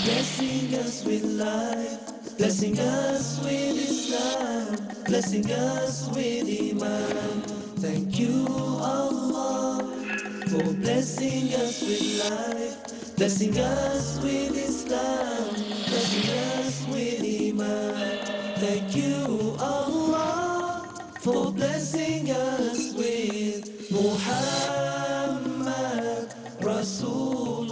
blessing us with life, blessing us with Islam, blessing us with Iman. Thank you, Allah, for blessing us with life, blessing us with Islam, blessing us with Iman. Thank you, Allah, for blessing us with Muhammad Rasulullah.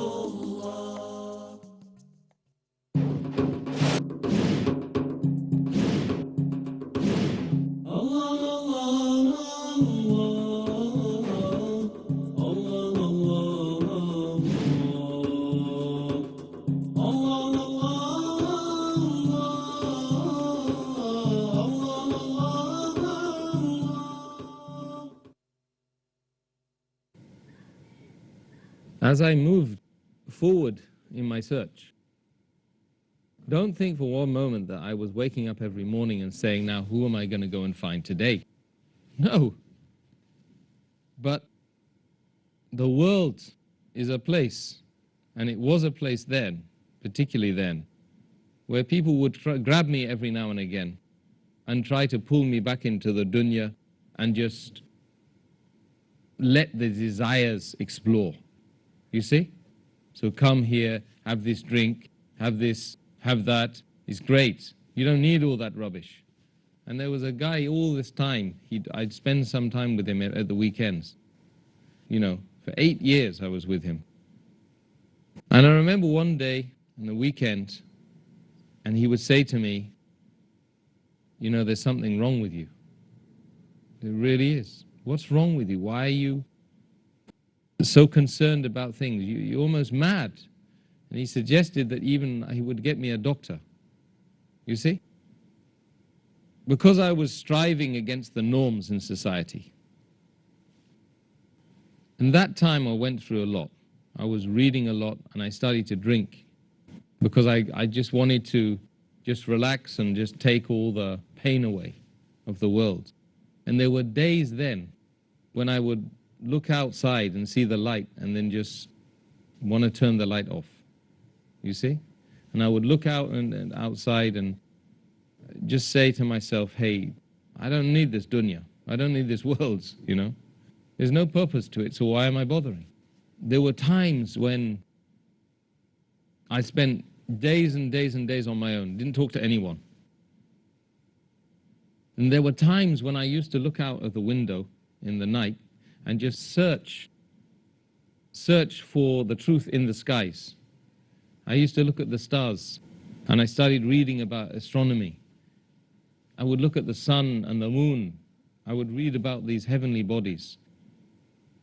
As I moved forward in my search, don't think for one moment that I was waking up every morning and saying, now who am I going to go and find today? No. But the world is a place, and it was a place then, particularly then, where people would grab me every now and again and try to pull me back into the dunya and just let the desires explore. You see? So come here, have this drink, have this, have that. It's great. You don't need all that rubbish. And there was a guy all this time, I'd spend some time with him at the weekends. You know, for 8 years I was with him. And I remember one day on the weekend, and he would say to me, you know, there's something wrong with you. There really is. What's wrong with you? Why are you so concerned about things? You're almost mad. And he suggested that even he would get me a doctor. You see? Because I was striving against the norms in society. And that time I went through a lot. I was reading a lot, and I started to drink because I just wanted to just relax and just take all the pain away of the world. And there were days then when I would look outside and see the light and then just want to turn the light off. You see? And I would look out and outside and just say to myself, hey, I don't need this dunya. I don't need this world, you know. There's no purpose to it, so why am I bothering? There were times when I spent days and days and days on my own, didn't talk to anyone. And there were times when I used to look out of the window in the night and just search for the truth in the skies. I used to look at the stars, and I started reading about astronomy. I would look at the sun and the moon. I would read about these heavenly bodies.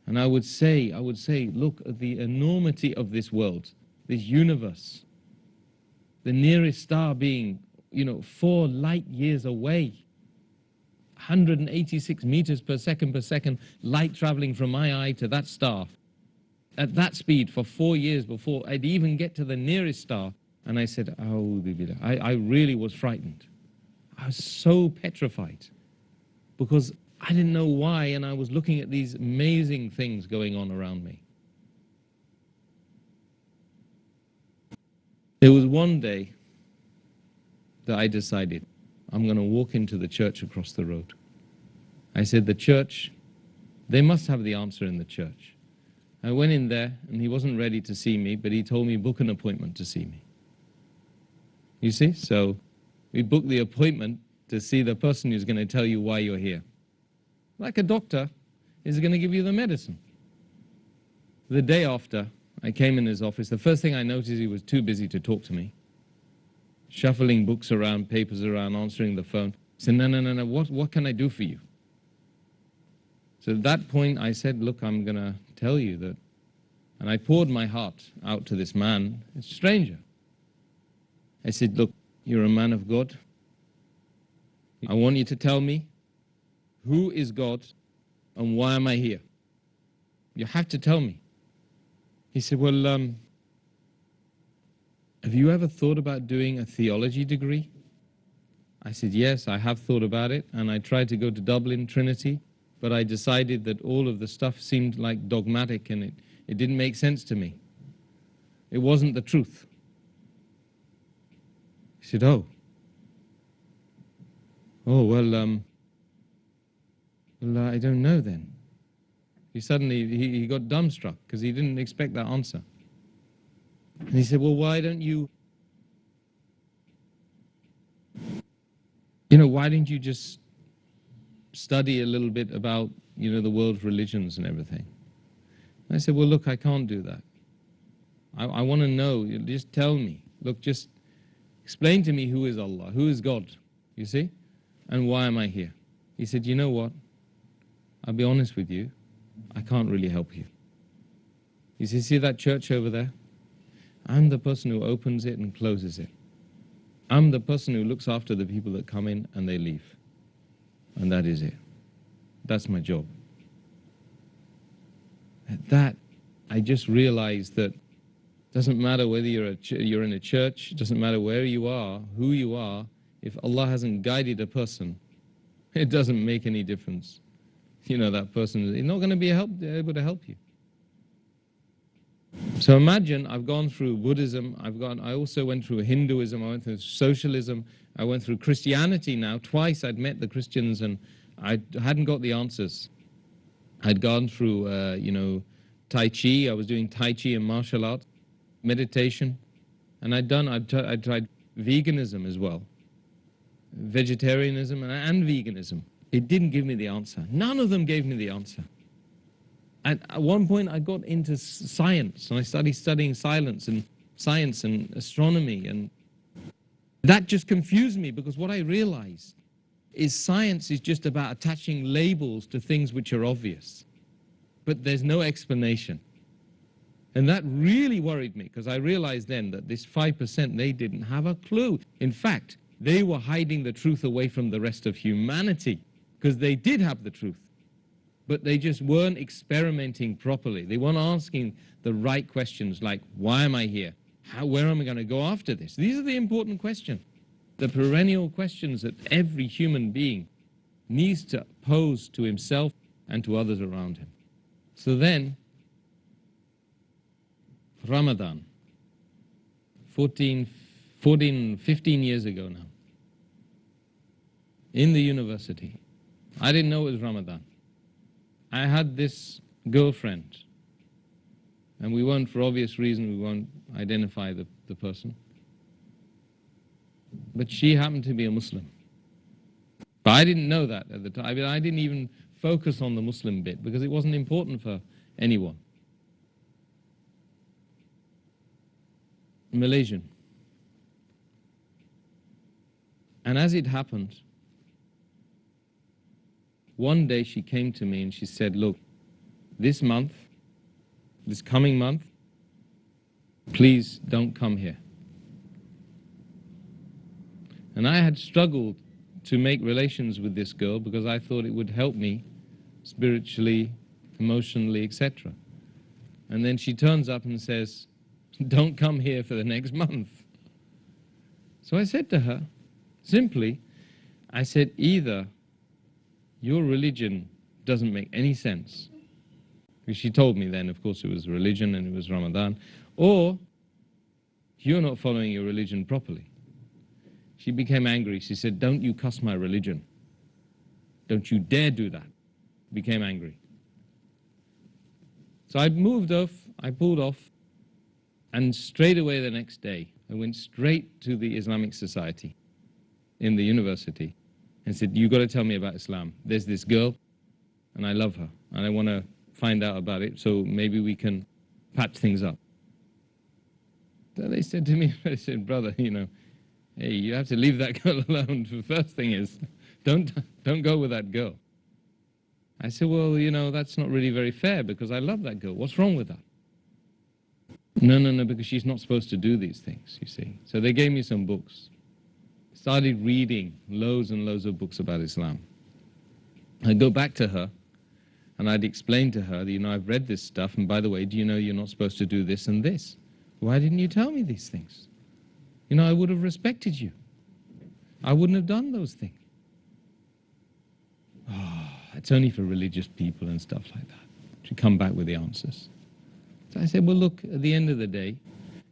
And I would say, look at the enormity of this world, this universe. The nearest star being, 4 light years away. 186 meters per second, light traveling from my eye to that star. At that speed for 4 years before I'd even get to the nearest star. And I said, I really was frightened. I was so petrified because I didn't know why, and I was looking at these amazing things going on around me. There was one day that I decided I'm going to walk into the church across the road. I said, the church, they must have the answer in the church. I went in there, and he wasn't ready to see me, but he told me, book an appointment to see me. You see? So we booked the appointment to see the person who's going to tell you why you're here. Like a doctor is going to give you the medicine. The day after, I came in his office. The first thing I noticed, he was too busy to talk to me. Shuffling books around, papers around, answering the phone. He said, no, what can I do for you? So at that point, I said, look, I'm going to tell you that. And I poured my heart out to this man, a stranger. I said, look, you're a man of God. I want you to tell me, who is God and why am I here? You have to tell me. He said, well, have you ever thought about doing a theology degree? I said, yes, I have thought about it, and I tried to go to Dublin, Trinity, but I decided that all of the stuff seemed like dogmatic and it didn't make sense to me. It wasn't the truth. He said, oh, well, I don't know then. He got dumbstruck because he didn't expect that answer. And he said, well, why didn't you just study a little bit about, the world's religions and everything? And I said, well, look, I can't do that. I want to know, just tell me. Look, just explain to me who is Allah, who is God, you see? And why am I here? He said, you know what? I'll be honest with you, I can't really help you. He said, see that church over there? I'm the person who opens it and closes it. I'm the person who looks after the people that come in and they leave. And that is it. That's my job. At that, I just realized that it doesn't matter whether you're in a church, it doesn't matter where you are, who you are, if Allah hasn't guided a person, it doesn't make any difference. That person is not going to be able to help you. So imagine I've gone through Buddhism, I also went through Hinduism, I went through socialism, I went through Christianity now. Twice I'd met the Christians and I hadn't got the answers. I'd gone through, Tai Chi, I was doing Tai Chi and martial arts, meditation, and I'd tried veganism as well. Vegetarianism and veganism. It didn't give me the answer. None of them gave me the answer. And at one point I got into science and I started studying science and astronomy, and that just confused me because what I realized is science is just about attaching labels to things which are obvious, but there's no explanation. And that really worried me because I realized then that this 5%, they didn't have a clue. In fact, they were hiding the truth away from the rest of humanity because they did have the truth, but they just weren't experimenting properly. They weren't asking the right questions like, why am I here? Where am I going to go after this? These are the important questions, the perennial questions that every human being needs to pose to himself and to others around him. So then, Ramadan, 15 years ago now, in the university, I didn't know it was Ramadan. I had this girlfriend, and we won't, for obvious reasons, we won't identify the person. But she happened to be a Muslim. But I didn't know that at the time. I mean, I didn't even focus on the Muslim bit because it wasn't important for anyone. Malaysian. And as it happened, one day she came to me and she said, look, this coming month, please don't come here. And I had struggled to make relations with this girl because I thought it would help me spiritually, emotionally, etc. And then she turns up and says, don't come here for the next month. So I said to her, simply, I said, either your religion doesn't make any sense, because she told me then, of course, it was religion and it was Ramadan, or you're not following your religion properly. She became angry. She said, don't you cuss my religion. Don't you dare do that. Became angry. So I moved off, I pulled off, and straight away the next day, I went straight to the Islamic Society in the university and said, you've got to tell me about Islam. There's this girl, and I love her, and I want to find out about it, so maybe we can patch things up. So they said to me, they said, brother, hey, you have to leave that girl alone. The first thing is, don't go with that girl. I said, well, that's not really very fair because I love that girl. What's wrong with that? No, because she's not supposed to do these things, you see. So they gave me some books. Started reading loads and loads of books about Islam. I'd go back to her and I'd explain to her, I've read this stuff, and by the way, do you know you're not supposed to do this and this? Why didn't you tell me these things? I would have respected you. I wouldn't have done those things. Oh, it's only for religious people and stuff like that to come back with the answers. So I said, well, look, at the end of the day,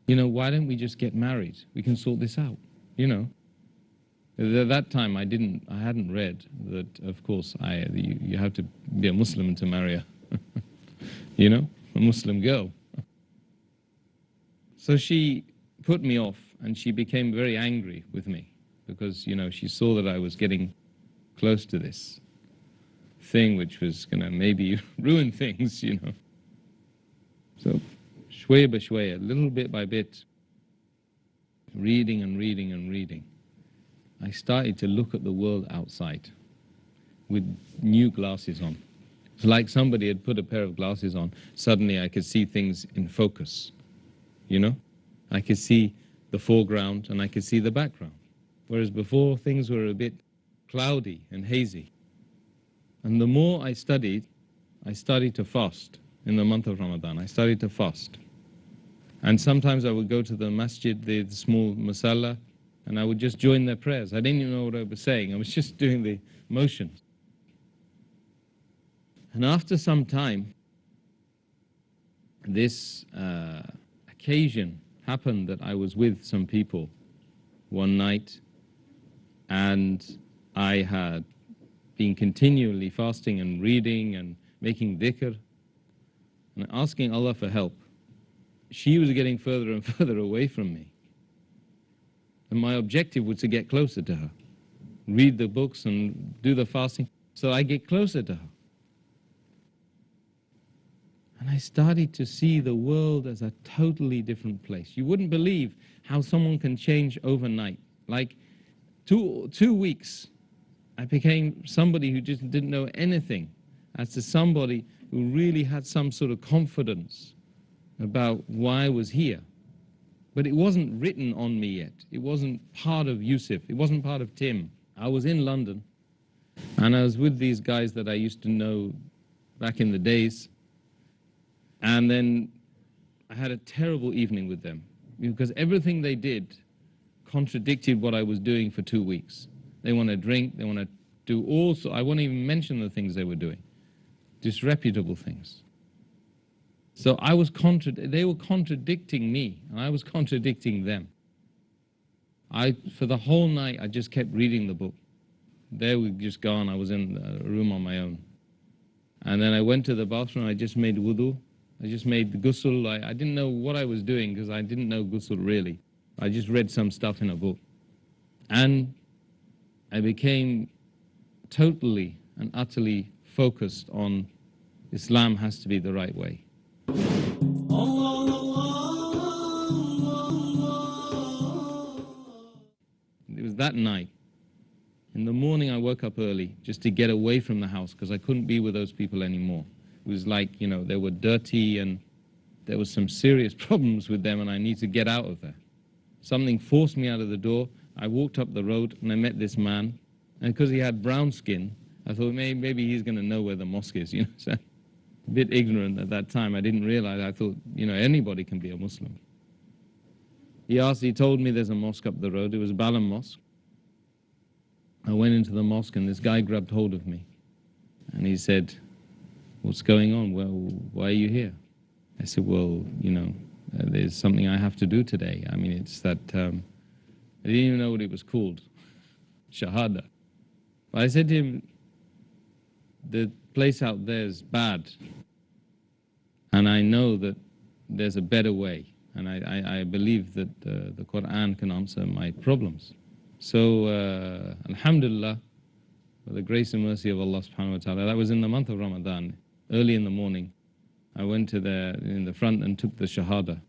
why don't we just get married? We can sort this out. you know. At that time, I hadn't read that, of course, you have to be a Muslim to marry a, you know, a Muslim girl. So she put me off, and she became very angry with me because, you know, she saw that I was getting close to this thing which was going to maybe ruin things, you know. So, shwaya ba shwaya, little bit by bit, reading and reading and reading, I started to look at the world outside with new glasses on. It's like somebody had put a pair of glasses on. Suddenly I could see things in focus, you know? I could see the foreground and I could see the background. Whereas before, things were a bit cloudy and hazy. And the more I studied to fast in the month of Ramadan. I started to fast. And sometimes I would go to the masjid, the small masala, and I would just join their prayers. I didn't even know what I was saying. I was just doing the motions. And after some time, this occasion happened that I was with some people one night, and I had been continually fasting and reading and making dhikr and asking Allah for help. She was getting further and further away from me. And my objective was to get closer to her, read the books and do the fasting, so I get closer to her. And I started to see the world as a totally different place. You wouldn't believe how someone can change overnight. Like two weeks, I became somebody who just didn't know anything, as to somebody who really had some sort of confidence about why I was here. But it wasn't written on me yet. It wasn't part of Yusuf. It wasn't part of Tim. I was in London, and I was with these guys that I used to know back in the days. And then I had a terrible evening with them, because everything they did contradicted what I was doing for 2 weeks. They want to drink, they want to do all sorts. I won't even mention the things they were doing. Disreputable things. So they were contradicting me, and I was contradicting them. For the whole night, I just kept reading the book. They were just gone. I was in a room on my own. And then I went to the bathroom. I just made wudu. I just made the ghusl. I didn't know what I was doing, because I didn't know ghusl really. I just read some stuff in a book. And I became totally and utterly focused on Islam has to be the right way. It was that night. In the morning I woke up early just to get away from the house, because I couldn't be with those people anymore. It was like, you know, they were dirty and there was some serious problems with them, and I need to get out of there. Something forced me out of the door. I walked up the road and I met this man, and because he had brown skin, I thought maybe he's going to know where the mosque is, you know. So, a bit ignorant at that time. I didn't realize. I thought, you know, anybody can be a Muslim. He told me there's a mosque up the road. It was Balam Mosque. I went into the mosque and this guy grabbed hold of me and he said, "What's going on? Well, why are you here?" I said, "Well, you know, there's something I have to do today. I mean, it's that, I didn't even know what it was called, Shahada." But I said to him, "The place out there is bad, and I know that there's a better way, and I believe that the Quran can answer my problems." So, alhamdulillah, by the grace and mercy of Allah subhanahu wa ta'ala, that was in the month of Ramadan, early in the morning. I went to in the front and took the Shahada.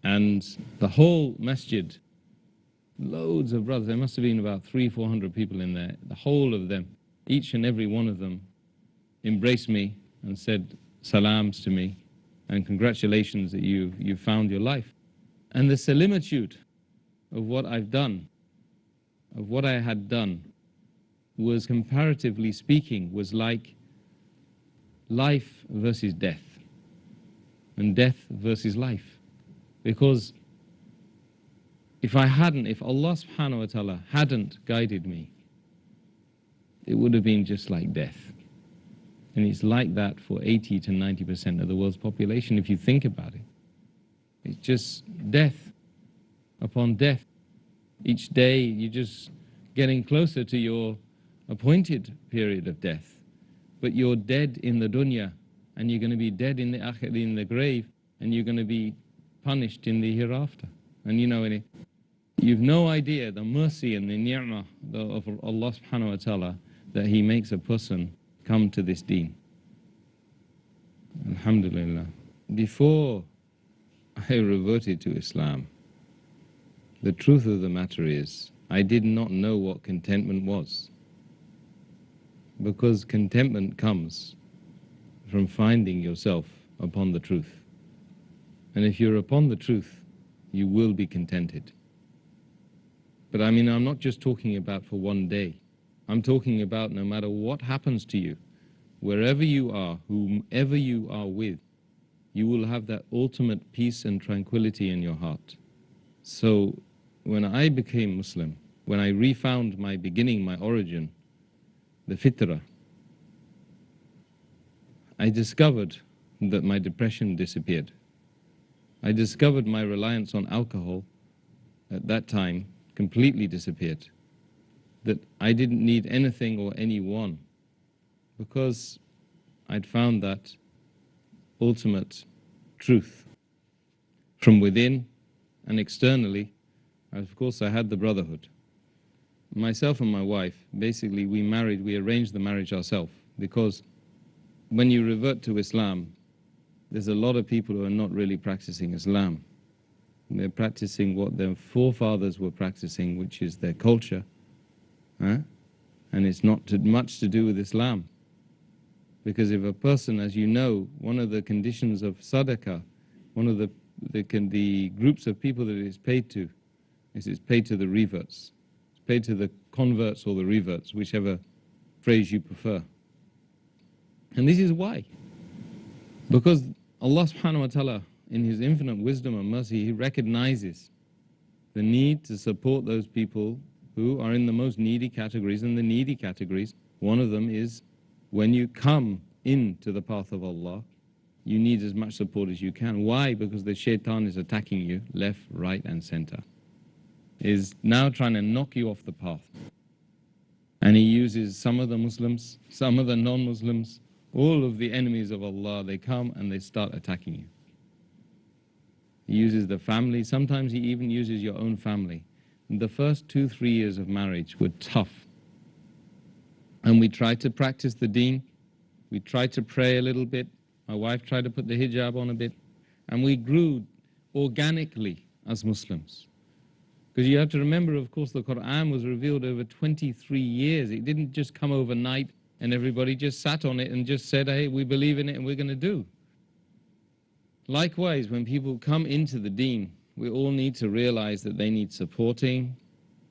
And the whole masjid, loads of brothers, there must have been about 300-400 people in there, the whole of them, each and every one of them embraced me and said salams to me and congratulations that you've found your life. And the similitude of what I've done, of what I had done, was, comparatively speaking, was like life versus death, and death versus life. Because if Allah subhanahu wa ta'ala hadn't guided me, it would have been just like death. And it's like that for 80 to 90% of the world's population, if you think about it. It's just death upon death. Each day you're just getting closer to your appointed period of death. But you're dead in the dunya, and you're going to be dead in the akhir, in the grave, and you're going to be punished in the hereafter. And you know, you've no idea the mercy and the ni'mah of Allah subhanahu wa ta'ala that He makes a person come to this deen. Alhamdulillah. Before I reverted to Islam, the truth of the matter is, I did not know what contentment was. Because contentment comes from finding yourself upon the truth. And if you're upon the truth, you will be contented. But I mean, I'm not just talking about for one day. I'm talking about no matter what happens to you, wherever you are, whomever you are with, you will have that ultimate peace and tranquility in your heart. So when I became Muslim, when I refound my beginning, my origin, the fitrah, I discovered that my depression disappeared. I discovered my reliance on alcohol at that time completely disappeared. That I didn't need anything or anyone, because I'd found that ultimate truth from within and externally. Of course, I had the brotherhood. Myself and my wife, basically we arranged the marriage ourselves, because when you revert to Islam, there's a lot of people who are not really practicing Islam. They're practicing what their forefathers were practicing, which is their culture. And it's not much to do with Islam. Because if a person, as you know, one of the conditions of sadaqah, one of the groups of people that it is paid to, is it's paid to the reverts. It's paid to the converts or the reverts, whichever phrase you prefer. And this is why. Because Allah subhanahu wa ta'ala, in His infinite wisdom and mercy, He recognizes the need to support those people who are in the most needy categories. And the needy categories, one of them is when you come into the path of Allah, you need as much support as you can. Why? Because the shaitan is attacking you left, right and center. Is now trying to knock you off the path. And he uses some of the Muslims, some of the non-Muslims, all of the enemies of Allah, they come and they start attacking you. He uses the family, sometimes he even uses your own family. The first 2-3 years of marriage were tough. And we tried to practice the deen, we tried to pray a little bit, my wife tried to put the hijab on a bit, and we grew organically as Muslims. Because you have to remember, of course, the Quran was revealed over 23 years. It didn't just come overnight and everybody just sat on it and just said, hey, we believe in it and we're going to do. Likewise, when people come into the deen, we all need to realize that they need supporting,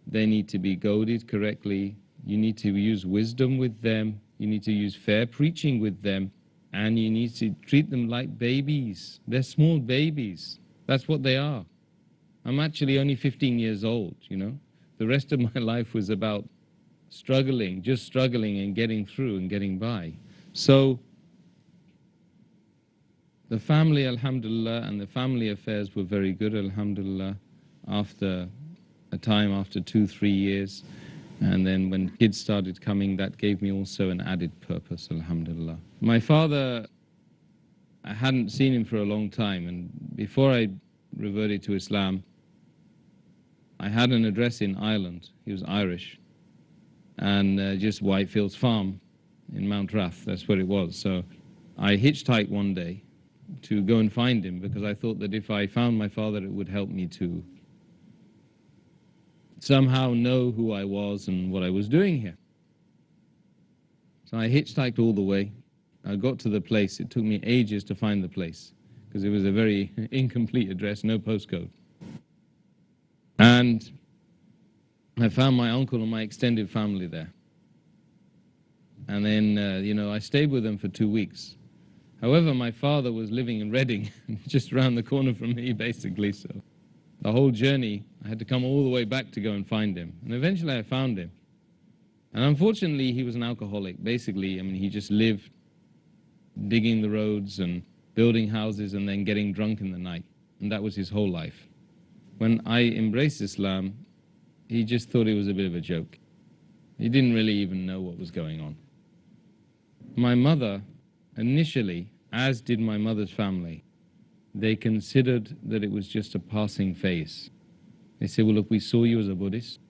they need to be goaded correctly, you need to use wisdom with them, you need to use fair preaching with them, and you need to treat them like babies. They're small babies. That's what they are. I'm actually only 15 years old, you know. The rest of my life was about struggling, just struggling and getting through and getting by. So the family, alhamdulillah, and the family affairs were very good, alhamdulillah, after a time, after 2-3 years. And then when kids started coming, that gave me also an added purpose, alhamdulillah. My father, I hadn't seen him for a long time, and before I reverted to Islam, I had an address in Ireland. He was Irish, and just Whitefields Farm in Mount Rath, that's where it was. So I hitchhiked one day to go and find him, because I thought that if I found my father, it would help me to somehow know who I was and what I was doing here. So I hitchhiked all the way. I got to the place. It took me ages to find the place, because it was a very incomplete address, no postcode. And I found my uncle and my extended family there. And then, you know, I stayed with them for 2 weeks. However, my father was living in Reading, just around the corner from me, basically. So the whole journey, I had to come all the way back to go and find him. And eventually I found him. And unfortunately, he was an alcoholic. Basically, I mean, he just lived digging the roads and building houses and then getting drunk in the night. And that was his whole life. When I embraced Islam, he just thought it was a bit of a joke. He didn't really even know what was going on. My mother, initially, as did my mother's family, they considered that it was just a passing phase. They said, well, look, we saw you as a Buddhist.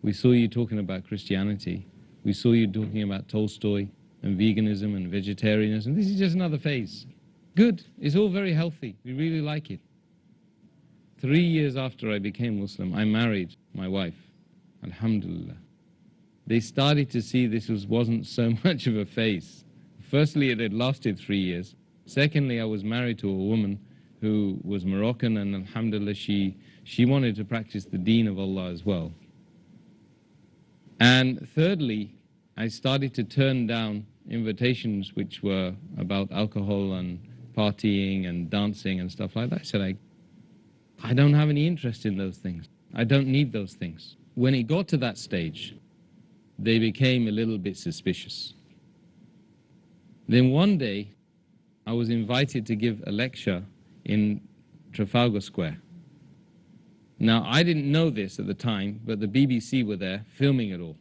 We saw you talking about Christianity. We saw you talking about Tolstoy and veganism and vegetarianism. This is just another phase. Good. It's all very healthy. We really like it. 3 years after I became Muslim, I married my wife. Alhamdulillah. They started to see this wasn't so much of a phase. Firstly, it had lasted 3 years. Secondly, I was married to a woman who was Moroccan, and alhamdulillah, she wanted to practice the deen of Allah as well. And thirdly, I started to turn down invitations which were about alcohol and partying and dancing and stuff like that. I said, I don't have any interest in those things. I don't need those things. When it got to that stage, they became a little bit suspicious. Then one day, I was invited to give a lecture in Trafalgar Square. Now, I didn't know this at the time, but the BBC were there filming it all.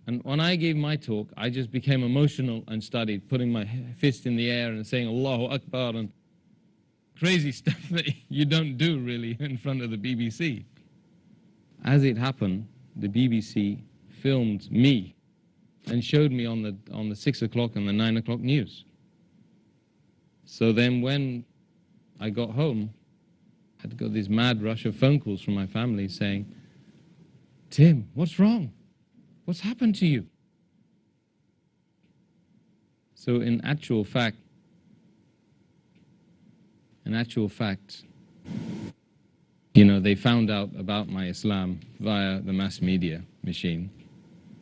And when I gave my talk, I just became emotional and started putting my fist in the air and saying Allahu Akbar and crazy stuff that you don't do really in front of the BBC. As it happened, the BBC filmed me and showed me on the 6 o'clock and the 9 o'clock news. So then when I got home, I had got this mad rush of phone calls from my family saying, Tim, what's wrong? What's happened to you? So in actual fact, you know, they found out about my Islam via the mass media machine,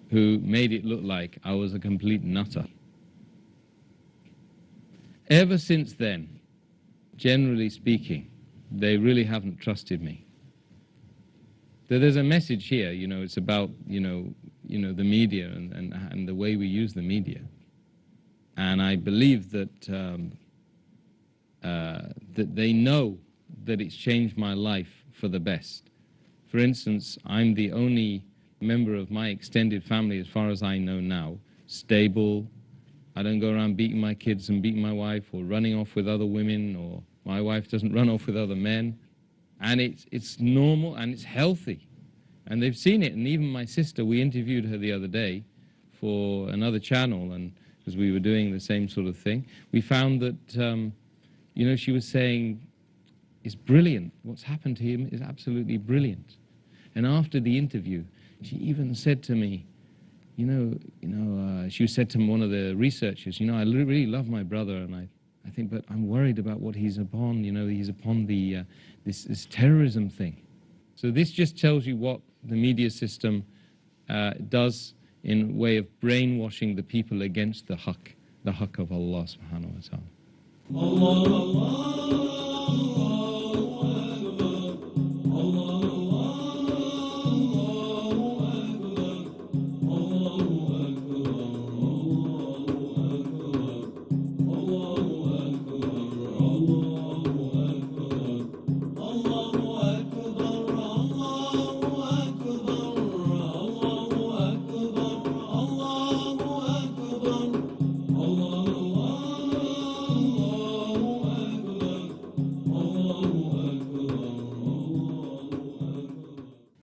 who made it look like I was a complete nutter. Ever since then, generally speaking, they really haven't trusted me. There's a message here, you know, it's about, you know, the media and the way we use the media. And I believe that that they know that it's changed my life for the best. For instance, I'm the only member of my extended family, as far as I know now, stable. I don't go around beating my kids and beating my wife or running off with other women, or my wife doesn't run off with other men. And it's normal and it's healthy. And they've seen it. And even my sister, we interviewed her the other day for another channel, and because we were doing the same sort of thing, we found that, you know, she was saying, it's brilliant. What's happened to him is absolutely brilliant. And after the interview, she even said to me, she said to one of the researchers, you know, I really love my brother, and I think, but I'm worried about what he's upon. You know, he's upon the this terrorism thing. So this just tells you what the media system does in way of brainwashing the people against the haqq of Allah subhanahu wa ta'ala.